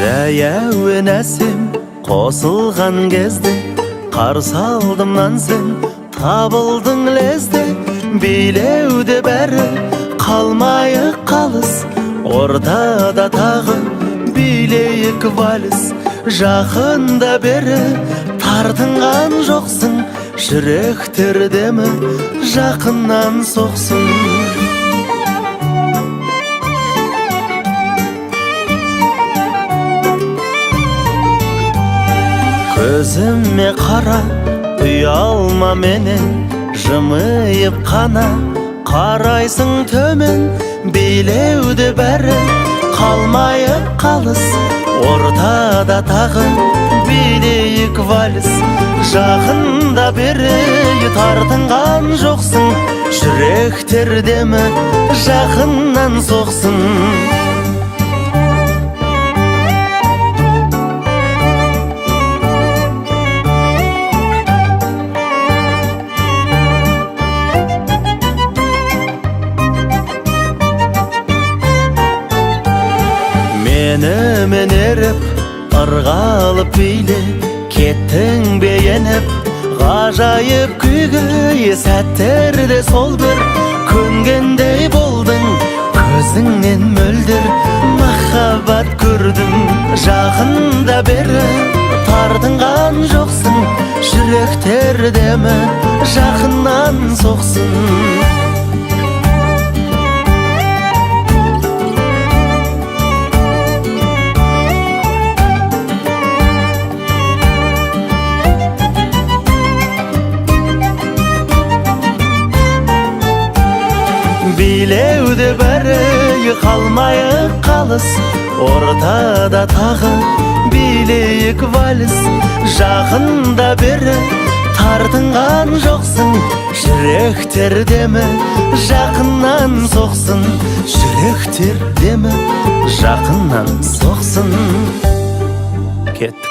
Жаяуын әсем қосылған кезде, қарсы алдымнан сен табылдың лезде. Билеуде бәрі қалмайық қалыс, ортада тағы билейік вальс. Жақында бері тартынған жоқсың, жүректер демі жақыннан соқсын. Көзіме қара, ұялма менен, жымиып қана қарайсың төмен. Билеуде бәрі қалмайық қалыс, ортада тағы билейік вальс. Жақында бері тартынған жоқсың, жүректер демі жақыннан соқсын. Менімен еріп, ырғалып биле, кеттің бейеніп, ғажайып күйге. Сәттерде сол бір көнгендей болдың, көзіңнен мөлдір махаббат көрдім. Жақында бері тартынған жоқсың, жүректер демі жақыннан соқсын. Билеуде бәрі қалмайық қалыс, ортада тағы билейік вальс. Жақында бері тартынған жоқсың, жүректер демі жақыннан соқсын. Жүректер демі жақыннан соқсын. Кеттік.